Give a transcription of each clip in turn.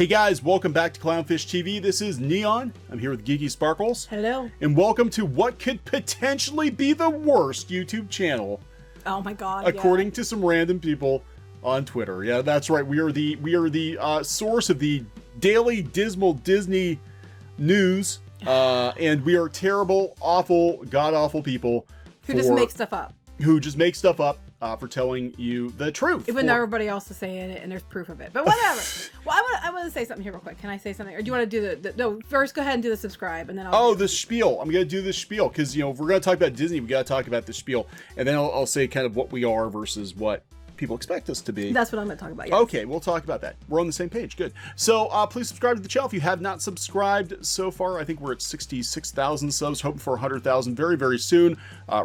Hey guys, welcome back to Clownfish TV. This is Neon. I'm here with Geeky Sparkles. Hello. And welcome to what could potentially be the worst YouTube channel. Oh my God. According to some random people on Twitter. Yeah, that's right. We are the source of the daily dismal Disney news. And we are terrible, awful, god-awful people who just make stuff up. Who just make stuff up for telling you the truth. Even though everybody else is saying it and there's proof of it. But whatever. Well, I want to say something here real quick. Can I say something? Or do you want to do no, first go ahead and do the subscribe and then I'll the spiel. I'm going to do the spiel because, you know, if we're going to talk about Disney, we got to talk about the spiel. And then I'll say kind of what we are versus what people expect us to be. That's what I'm going to talk about. Yes. Okay, we'll talk about that. We're on the same page. Good. So please subscribe to the channel if you have not subscribed so far. I think we're at 66,000 subs, hoping for 100,000 very, very soon.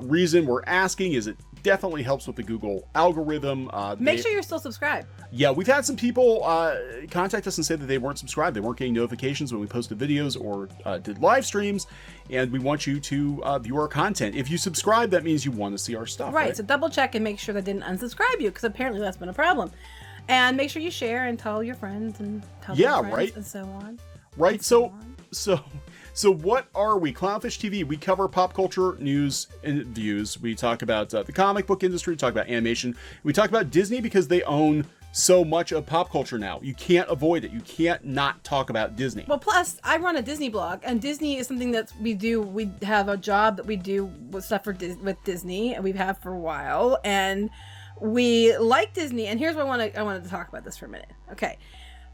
Reason we're asking is it definitely helps with the Google algorithm. Make sure you're still subscribed. Yeah, we've had some people contact us and say that they weren't subscribed. They weren't getting notifications when we posted videos or did live streams, and we want you to view our content. If you subscribe, that means you want to see our stuff. Right, so double check and make sure they didn't unsubscribe you, because apparently that's been a problem. And make sure you share and tell your friends and tell their friends and so on. Right, so what are we? Clownfish TV, we cover pop culture news and views. We talk about the comic book industry, we talk about animation. We talk about Disney because they own so much of pop culture now. You can't avoid it. You can't not talk about Disney. Well, plus, I run a Disney blog, and Disney is something that we do. We have a job that we do with stuff with Disney, and we've had for a while, and we like Disney. And here's what I wanted to talk about this for a minute. Okay.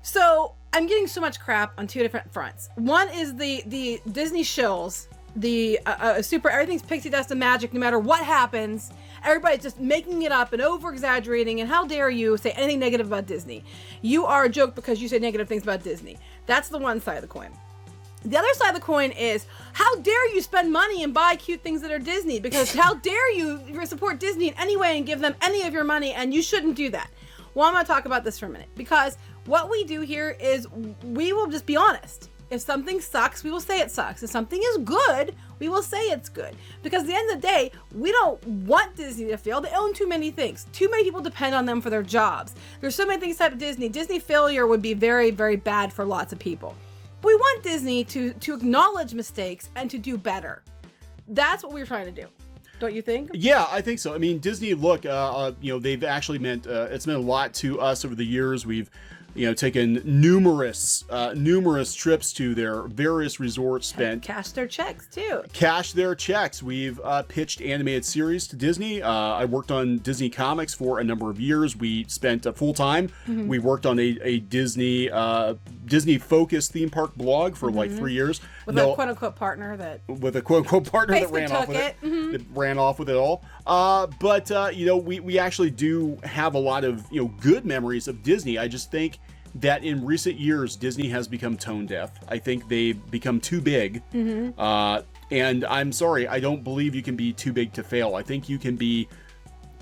So I'm getting so much crap on two different fronts. One is the Disney shills, the super everything's pixie dust and magic no matter what happens. Everybody's just making it up and over exaggerating, and how dare you say anything negative about Disney? You are a joke because you say negative things about Disney. That's the one side of the coin. The other side of the coin is, how dare you spend money and buy cute things that are Disney? Because how dare you support Disney in any way and give them any of your money, and you shouldn't do that. Well, I'm going to talk about this for a minute, because what we do here is we will just be honest. If something sucks, we will say it sucks. If something is good, we will say it's good. Because at the end of the day, we don't want Disney to fail. They own too many things. Too many people depend on them for their jobs. There's so many things type of Disney. Disney failure would be very, very bad for lots of people. But we want Disney to acknowledge mistakes and to do better. That's what we're trying to do. Don't you think? Yeah, I think so. I mean, Disney, look, you know, they've actually it's meant a lot to us over the years. We've, you know, taken numerous trips to their various resorts, spent cash their checks too. Cash their checks. We've pitched animated series to Disney. I worked on Disney comics for a number of years. We spent full time. We worked on a Disney focused theme park blog for like 3 years. With a quote unquote partner that ran off with it. That ran off with it all. But you know, we actually do have a lot of, you know, good memories of Disney. I just think that in recent years, Disney has become tone deaf. I think they've become too big. And I'm sorry, I don't believe you can be too big to fail. I think you can be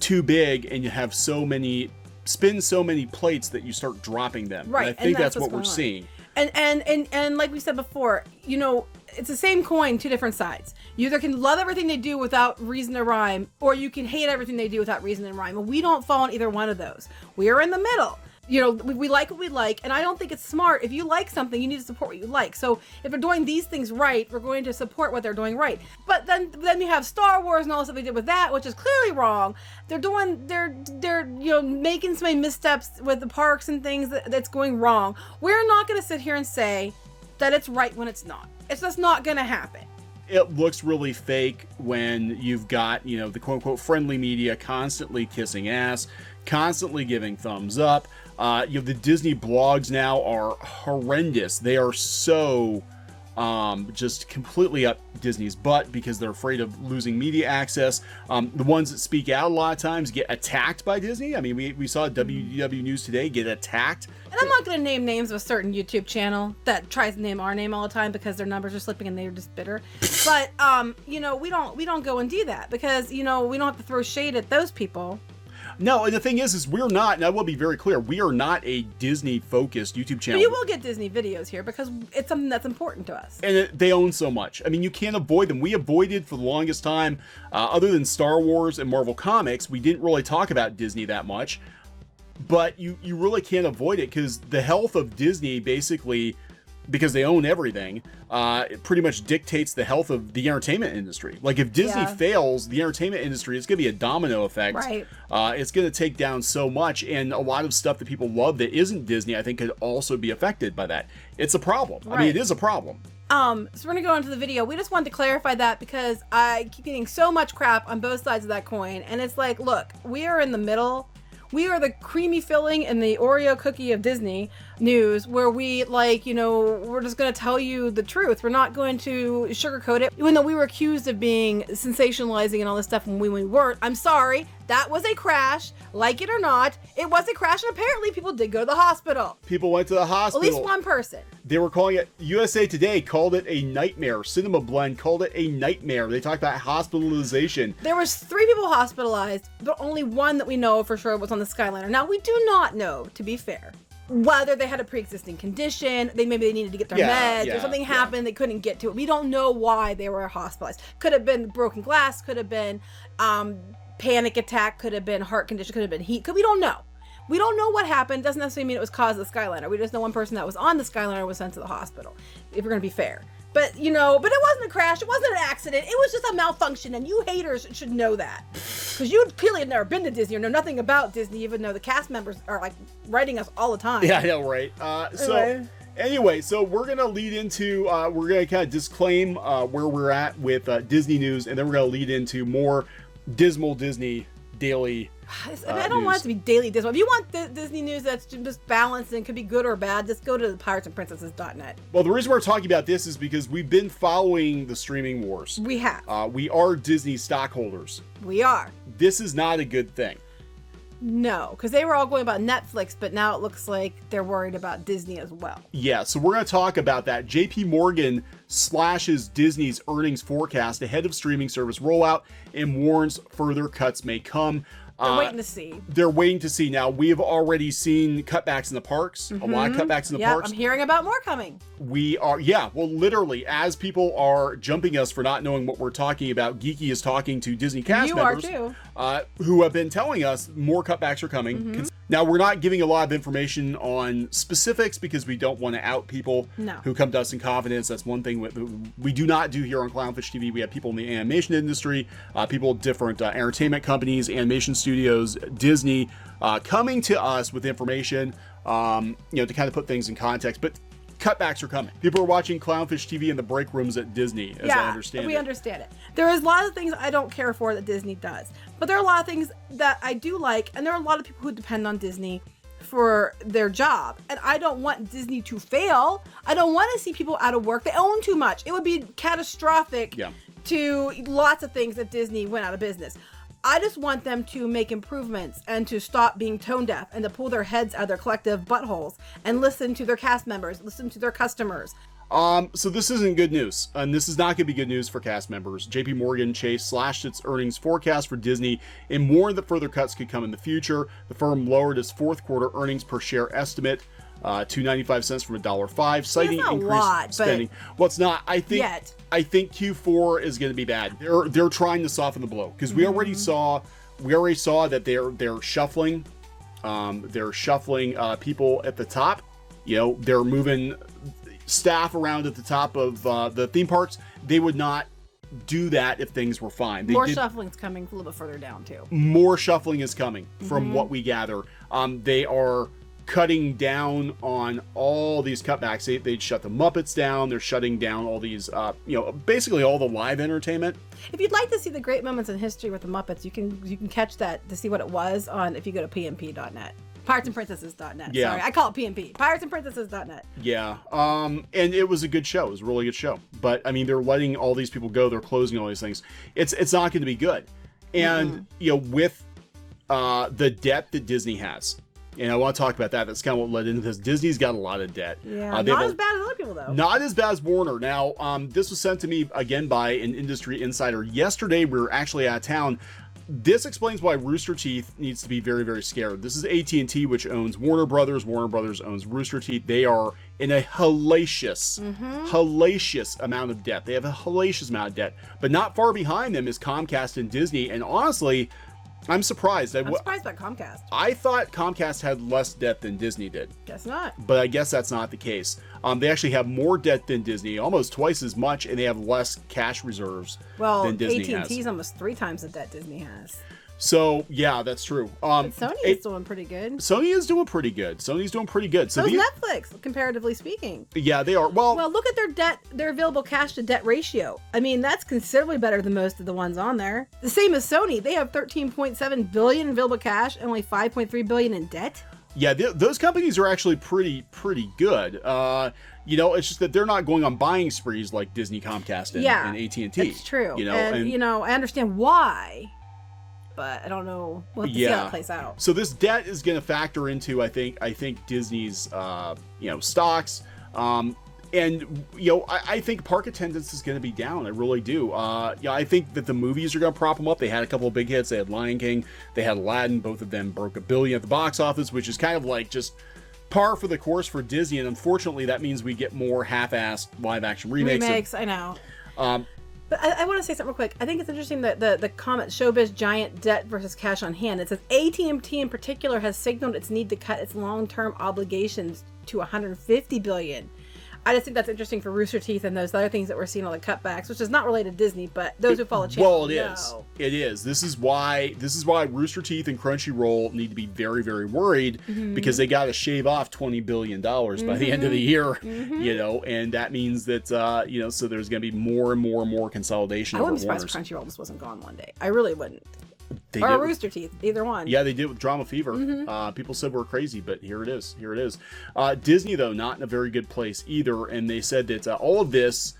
too big and you have spin so many plates that you start dropping them. Right. And I think that's what we're seeing. And like we said before, you know, it's the same coin, two different sides. You either can love everything they do without reason or rhyme, or you can hate everything they do without reason and rhyme. And we don't fall in either one of those. We are in the middle. You know, we like what we like, and I don't think it's smart. If you like something, you need to support what you like. So if they're doing these things right, we're going to support what they're doing right. But then you have Star Wars and all the stuff they did with that, which is clearly wrong. They're you know, making so many missteps with the parks and things that's going wrong. We're not going to sit here and say that it's right when it's not. It's just not going to happen. It looks really fake when you've got, you know, the quote-unquote friendly media constantly kissing ass, constantly giving thumbs up. You know, the Disney blogs now are horrendous. They are so just completely up Disney's butt because they're afraid of losing media access. The ones that speak out a lot of times get attacked by Disney. I mean, we saw WDW News Today get attacked. And I'm not going to name names of a certain YouTube channel that tries to name our name all the time because their numbers are slipping and they're just bitter. But, you know, we don't go and do that because, you know, we don't have to throw shade at those people. No, and the thing is we're not, and I will be very clear, we are not a Disney-focused YouTube channel. But you will get Disney videos here because it's something that's important to us. And they own so much. I mean, you can't avoid them. We avoided for the longest time, other than Star Wars and Marvel Comics, we didn't really talk about Disney that much. but you really can't avoid it because the health of Disney basically, because they own everything, it pretty much dictates the health of the entertainment industry. Like if Disney fails, the entertainment industry, it's going to be a domino effect. Right. It's going to take down so much, and a lot of stuff that people love that isn't Disney, I think, could also be affected by that. It's a problem. Right. I mean, it is a problem. So we're gonna go into the video. We just wanted to clarify that because I keep getting so much crap on both sides of that coin, and it's like, look, we are in the middle. We are the creamy filling in the Oreo cookie of Disney news, where we, like, you know, we're just going to tell you the truth. We're not going to sugarcoat it, even though we were accused of being sensationalizing and all this stuff when we weren't. I'm sorry. That was a crash. Like it or not, it was a crash, and apparently people did go to the hospital. People went to the hospital. At least one person. They were calling it, USA Today called it a nightmare. Cinema Blend called it a nightmare. They talked about hospitalization. There was 3 people hospitalized, but only one that we know for sure was on the Skyliner. Now, we do not know, to be fair, whether they had a pre-existing condition, maybe they needed to get their meds, or something happened, they couldn't get to it. We don't know why they were hospitalized. Could have been broken glass, could have been panic attack, could have been heart condition, could have been heat. We don't know. We don't know what happened. Doesn't necessarily mean it was caused of the Skyliner. We just know one person that was on the Skyliner was sent to the hospital, if we're going to be fair. But, you know, but it wasn't a crash. It wasn't an accident. It was just a malfunction, and you haters should know that. Because you clearly have never been to Disney or know nothing about Disney, even though the cast members are, like, writing us all the time. Yeah, I know, right? Anyway, so we're going to lead into, we're going to kind of disclaim where we're at with Disney news, and then we're going to lead into more dismal Disney daily I don't want it to be daily Disney. If you want Disney news that's just balanced and could be good or bad, just go to piratesandprincesses.net. Well, the reason we're talking about this is because we've been following the streaming wars. We have. We are Disney stockholders. We are. This is not a good thing. No, because they were all going about Netflix, but now it looks like they're worried about Disney as well. Yeah, so we're going to talk about that. JPMorgan slashes Disney's earnings forecast ahead of streaming service rollout and warns further cuts may come. They're waiting to see. They're waiting to see. Now, we have already seen cutbacks in the parks. A lot of cutbacks in the parks. I'm hearing about more coming. We are, well, literally, as people are jumping us for not knowing what we're talking about, Geeky is talking to Disney cast members. You are too. Who have been telling us more cutbacks are coming. Now, we're not giving a lot of information on specifics because we don't want to out people who come to us in confidence. That's one thing we do not do here on Clownfish TV. We have people in the animation industry, people at different entertainment companies, animation studios, Disney, coming to us with information, to kind of put things in context. But cutbacks are coming. People are watching Clownfish TV in the break rooms at Disney, as I understand it. We understand it. There is a lot of things I don't care for that Disney does, but there are a lot of things that I do like, and there are a lot of people who depend on Disney for their job, and I don't want Disney to fail. I don't want to see people out of work. They own too much. It would be catastrophic to lots of things if Disney went out of business. I just want them to make improvements and to stop being tone deaf and to pull their heads out of their collective buttholes and listen to their cast members, listen to their customers. So this isn't good news, and this is not going to be good news for cast members. JPMorgan Chase slashed its earnings forecast for Disney and warned that further cuts could come in the future. The firm lowered its fourth quarter earnings per share estimate to 95 cents from $1.05, citing increased spending. Well, it's not. I think Q4 is going to be bad. They're trying to soften the blow because we already saw that they're shuffling. They're shuffling people at the top. They're moving staff around at the top of the theme parks. They would not do that if things were fine. More shuffling's coming a little bit further down too. More shuffling is coming from what we gather. They are cutting down on all these cutbacks. They'd shut the Muppets down. They're shutting down all these, basically all the live entertainment. If you'd like to see the great moments in history with the Muppets, you can catch that to see what it was on if you go to pmp.net. piratesandprincesses.net. Yeah. Sorry, I call it PMP. piratesandprincesses.net. Yeah. And it was a good show. It was a really good show. But I mean, they're letting all these people go. They're closing all these things. It's not going to be good. And with the debt that Disney has. And I want to talk about that. That's kind of what led into this. Disney's got a lot of debt. Yeah, not as bad as other people, though. Not as bad as Warner. Now, this was sent to me, again, by an industry insider. Yesterday, we were actually out of town. This explains why Rooster Teeth needs to be very, very scared. This is AT&T, which owns Warner Brothers. Warner Brothers owns Rooster Teeth. They are in a hellacious amount of debt. They have a hellacious amount of debt. But not far behind them is Comcast and Disney. And honestly, I'm surprised. I'm surprised by Comcast. I thought Comcast had less debt than Disney did. Guess not. But I guess that's not the case. They actually have more debt than Disney, almost twice as much, and they have less cash reserves than Disney has. AT&T's almost 3 times the debt Disney has. So, yeah, that's true. But Sony is doing pretty good. Sony is doing pretty good. Sony's doing pretty good. So is Netflix, comparatively speaking. Yeah, they are. Well, look at their available cash to debt ratio. I mean, that's considerably better than most of the ones on there. The same as Sony. They have $13.7 billion in available cash and only $5.3 billion in debt. Yeah, those companies are actually pretty good. It's just that they're not going on buying sprees like Disney, Comcast, and AT&T. It's true. I understand why. But I don't know. We'll have to see how it plays out. So this debt is going to factor into, I think Disney's, stocks. I think park attendance is going to be down. I really do. I think that the movies are going to prop them up. They had a couple of big hits. They had Lion King. They had Aladdin. Both of them broke $1 billion at the box office, which is kind of like just par for the course for Disney. And unfortunately, that means we get more half-assed live-action remakes. I know. But I want to say something real quick. I think it's interesting that the comment, showbiz giant debt versus cash on hand. It says AT&T in particular has signaled its need to cut its long-term obligations to $150 billion. I just think that's interesting for Rooster Teeth and those other things that we're seeing, all the cutbacks, which is not related to Disney, but those who follow channel know. It is. This is why Rooster Teeth and Crunchyroll need to be very, very worried because they got to shave off $20 billion by the end of the year, and that means that, so there's going to be more and more and more consolidation. I wouldn't be surprised if Crunchyroll just wasn't gone one day. I really wouldn't. Or Rooster Teeth, either one. Yeah, they did with Drama Fever. People said we're crazy, but here it is. Disney, though, not in a very good place either. And they said that all of this,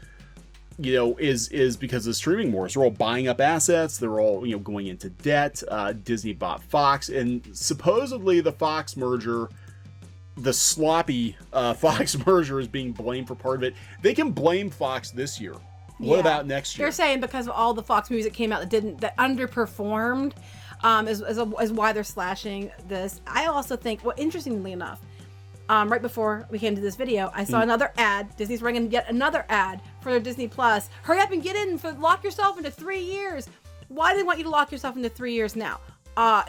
is because of streaming wars. They're all buying up assets. They're all, going into debt. Disney bought Fox. And supposedly the Fox merger, the sloppy Fox merger is being blamed for part of it. They can blame Fox this year. What about next year? They're saying because of all the Fox movies that came out that underperformed, is why they're slashing this. I also think, interestingly enough, right before we came to this video, I saw another ad. Disney's running yet another ad for their Disney Plus. Hurry up and get in. Lock yourself into 3 years. Why do they want you to lock yourself into 3 years now?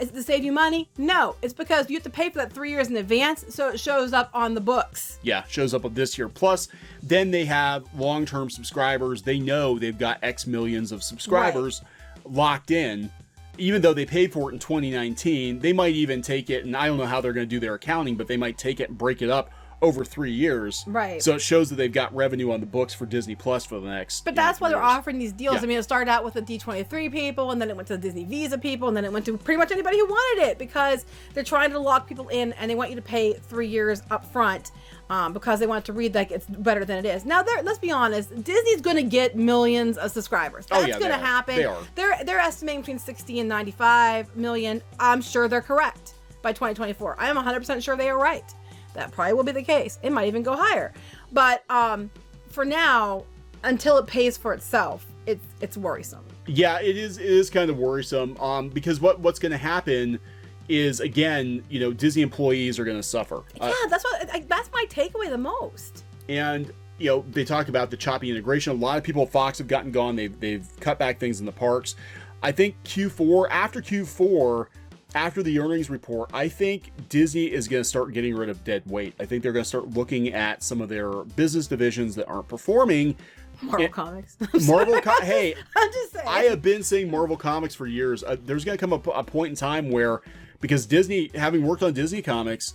Is it to save you money? No, it's because you have to pay for that 3 years in advance, so it shows up on the books. Yeah, shows up this year. Plus, then they have long-term subscribers. They know they've got X millions of subscribers locked in. Even though they paid for it in 2019, they might even take it, and I don't know how they're going to do their accounting, but they might take it and break it up over 3 years. Right. So it shows that they've got revenue on the books for Disney Plus for the next. But that's why they're offering these deals. Yeah. I mean, it started out with the D23 people, and then it went to the Disney Visa people, and then it went to pretty much anybody who wanted it because they're trying to lock people in, and they want you to pay 3 years up front because they want it to read like it's better than it is. Now, let's be honest, Disney's going to get millions of subscribers. That's going to happen. They are. They're estimating between 60 and 95 million. I'm sure they're correct by 2024. I am 100% sure they are right. That probably will be the case. It might even go higher. But for now, until it pays for itself, it's worrisome. Yeah, it is kind of worrisome because what's going to happen is, again, Disney employees are going to suffer. Yeah, that's my takeaway the most. And they talk about the choppy integration. A lot of people at Fox have gotten gone. They've cut back things in the parks. I think Q4 after the earnings report, I think Disney is going to start getting rid of dead weight. I think they're going to start looking at some of their business divisions that aren't performing. Marvel Comics. Hey, I'm just saying. I have been saying Marvel Comics for years. There's going to come a point in time where, because Disney, having worked on Disney Comics,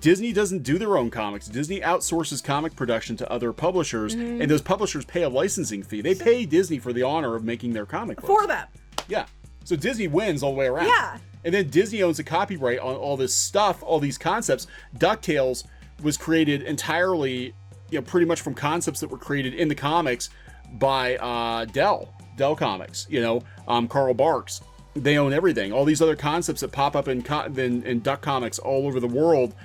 Disney doesn't do their own comics. Disney outsources comic production to other publishers, and those publishers pay a licensing fee. They pay Disney for the honor of making their comic books. For them. Yeah. So Disney wins all the way around. Yeah. And then Disney owns the copyright on all this stuff, all these concepts. DuckTales was created entirely, pretty much from concepts that were created in the comics by Dell Comics, Carl Barks. They own everything. All these other concepts that pop up in Duck Comics all over the world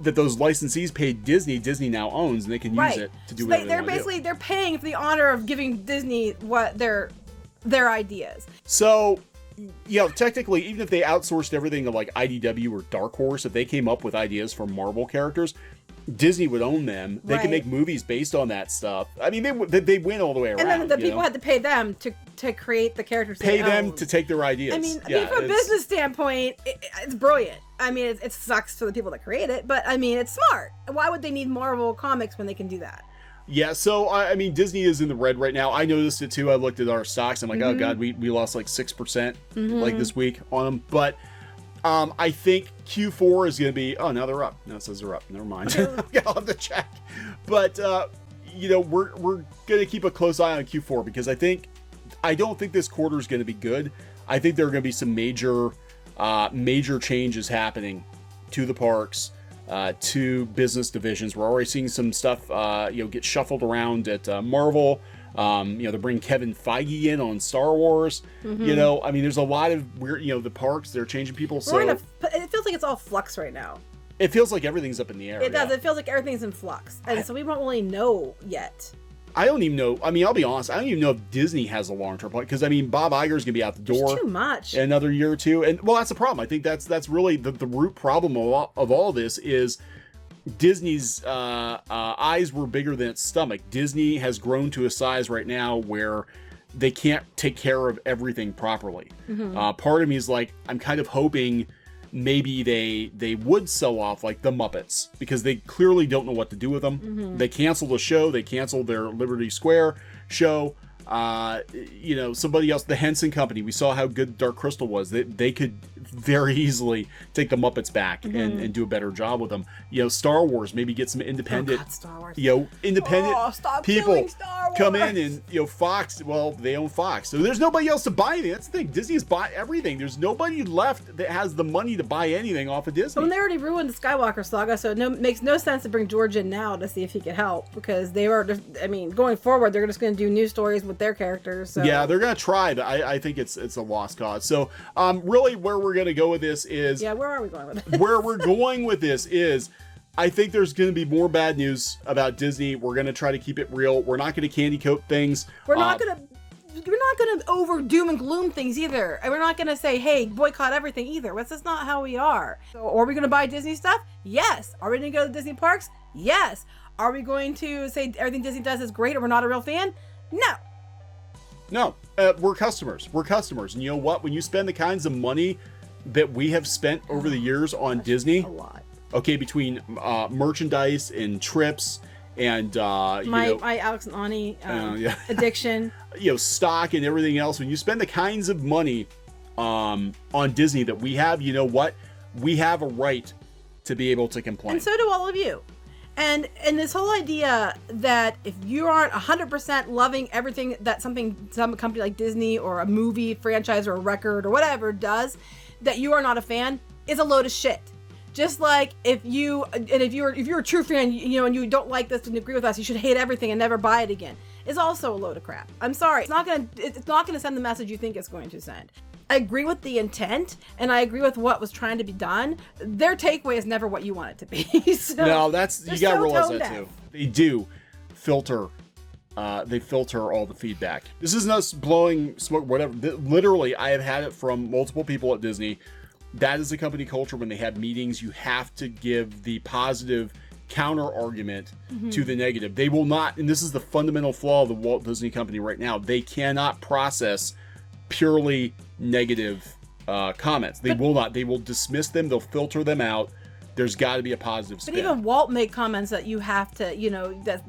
that those licensees paid Disney now owns, and they can use it to do whatever they want to do. They're paying for the honor of giving Disney what their ideas. So, technically, even if they outsourced everything to like IDW or Dark Horse, if they came up with ideas for Marvel characters, Disney would own them. They could make movies based on that stuff. I mean, they win all the way around. And then the people had to pay them to create the characters. Pay them to take their ideas. I mean from a business standpoint, it's brilliant. I mean, it sucks for the people that create it, but I mean, it's smart. Why would they need Marvel Comics when they can do that? Yeah, so I mean, Disney is in the red right now. I noticed it too. I looked at our stocks. I'm like, oh god, we lost like 6% like this week on them. But I think Q4 is going to be. Oh, now they're up. No, it says they're up. Never mind. I'll have to check. But you know, we're going to keep a close eye on Q4 because I don't think this quarter is going to be good. I think there are going to be some major changes happening to the parks. To business divisions. We're already seeing some stuff, get shuffled around at Marvel. They're bringing Kevin Feige in on Star Wars. You know, I mean, there's a lot of weird, the parks, they're changing people. So it feels like it's all flux right now. It feels like everything's up in the air. It does. It feels like everything's in flux. And so we won't really know yet. I don't even know. I mean, I'll be honest. I don't even know if Disney has a long-term plan because I mean, Bob Iger's gonna be out the door. There's too much. In another year or two, and well, that's the problem. I think that's really the root problem of all this is Disney's eyes were bigger than its stomach. Disney has grown to a size right now where they can't take care of everything properly. Part of me is like, I'm kind of hoping maybe they would sell off like the Muppets because they clearly don't know what to do with them. They canceled the show. They canceled their Liberty Square show. Somebody else, the Henson Company, we saw how good Dark Crystal was. They could very easily take the Muppets back and do a better job with them. Star Wars, maybe get some independent, Star Wars. Independent people come in and, Fox, well, they own Fox. So there's nobody else to buy anything. That's the thing. Disney's bought everything. There's nobody left that has the money to buy anything off of Disney. Well, they already ruined the Skywalker saga, so it makes no sense to bring George in now to see if he could help because going forward, they're just going to do new stories with their characters. So. Yeah, they're going to try, but I think it's a lost cause. So really where we're going to go with this is... Yeah, where are we going with this? Where we're going with this is... I think there's going to be more bad news about Disney. We're going to try to keep it real. We're not going to candy coat things. We're not going to over doom and gloom things either. And we're not going to say, hey, boycott everything either. That's just not how we are. So are we going to buy Disney stuff? Yes. Are we going to go to Disney parks? Yes. Are we going to say everything Disney does is great or we're not a real fan? No. We're customers. And you know what? When you spend the kinds of money that we have spent over the years on Disney, a lot. Okay, between merchandise and trips and my Alex and Ani addiction, stock and everything else. When you spend the kinds of money on Disney that we have, you know what? We have a right to be able to complain. And so do all of you. And this whole idea that if you aren't 100% loving everything that some company like Disney or a movie franchise or a record or whatever does, that you are not a fan is a load of shit. Just like if you're a true fan, and you don't like this and agree with us, you should hate everything and never buy it again. Is also a load of crap. I'm sorry. It's not gonna send the message you think it's going to send. I agree with the intent and I agree with what was trying to be done. Their takeaway is never what you want it to be. So no, you gotta realize that too. They do filter. They filter all the feedback. This isn't us blowing smoke, whatever. Literally, I have had it from multiple people at Disney. That is the company culture. When they have meetings, you have to give the positive counter argument to the negative. They will not, and this is the fundamental flaw of the Walt Disney Company right now, they cannot process purely negative comments. They will not. They will dismiss them. They'll filter them out. There's got to be a positive spin. But even Walt made comments that you have to, that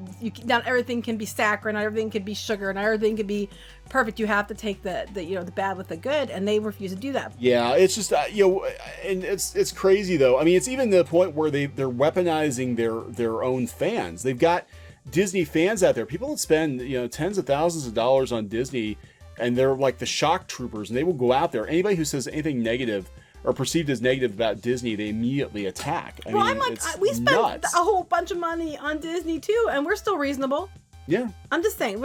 not everything can be saccharine, not everything can be sugar, not everything can be perfect. You have to take the bad with the good, and they refuse to do that. Yeah, it's just and it's crazy though. I mean, it's even to the point where they're weaponizing their own fans. They've got Disney fans out there, people that spend tens of thousands of dollars on Disney, and they're like the shock troopers, and they will go out there. Anybody who says anything negative or perceived as negative about Disney, they immediately attack. I mean, we spent a whole bunch of money on Disney too, and we're still reasonable. Yeah. I'm just saying,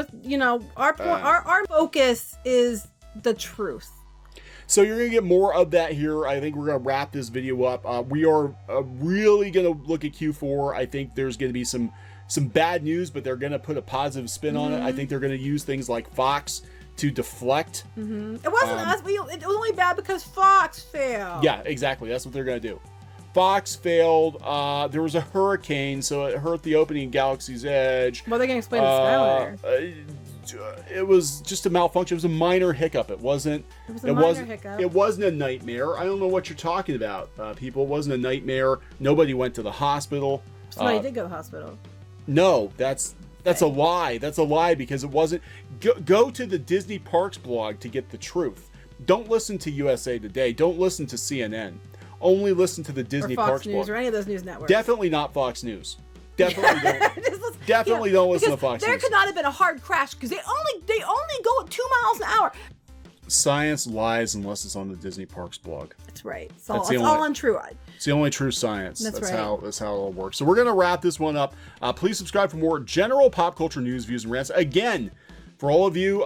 our focus is the truth. So you're going to get more of that here. I think we're going to wrap this video up. We are really going to look at Q4. I think there's going to be some bad news, but they're going to put a positive spin on it. I think they're going to use things like Fox to deflect. It wasn't us. It was only bad because Fox failed. Yeah, exactly. That's what they're going to do. Fox failed. There was a hurricane, so it hurt the opening in Galaxy's Edge. Well, they can explain the Skyliner. It was just a malfunction. It was a minor hiccup. It wasn't. It was a minor hiccup. It wasn't a nightmare. I don't know what you're talking about, people. It wasn't a nightmare. Nobody went to the hospital. Somebody did go to the hospital. No, that's a lie. That's a lie because it wasn't. Go to the Disney Parks blog to get the truth. Don't listen to USA Today. Don't listen to CNN. Only listen to the Disney Parks blog. Or Fox News or any of those news networks. Definitely not Fox News. Definitely don't. Definitely don't listen to Fox News. There could not have been a hard crash because they only go at 2 miles an hour. Science lies unless it's on the Disney Parks blog. That's right. It's all untrue. It's the only true science. That's right. That's how it all works. So we're gonna wrap this one up. Please subscribe for more general pop culture news, views, and rants. Again, for all of you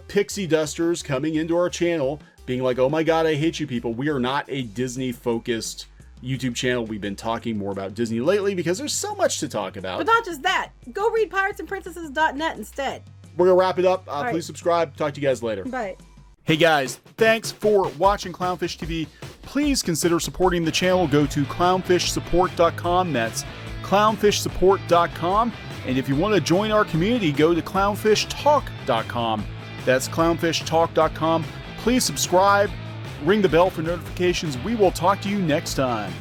pixie dusters coming into our channel, being like, "Oh my God, I hate you people." We are not a Disney focused YouTube channel. We've been talking more about Disney lately because there's so much to talk about. But not just that. Go read piratesandprincesses.net instead. We're gonna wrap it up. Please subscribe. Talk to you guys later. Bye. Hey guys, thanks for watching Clownfish TV. Please consider supporting the channel. Go to clownfishsupport.com. That's clownfishsupport.com. And if you want to join our community, go to clownfishtalk.com. That's clownfishtalk.com. Please subscribe. Ring the bell for notifications. We will talk to you next time.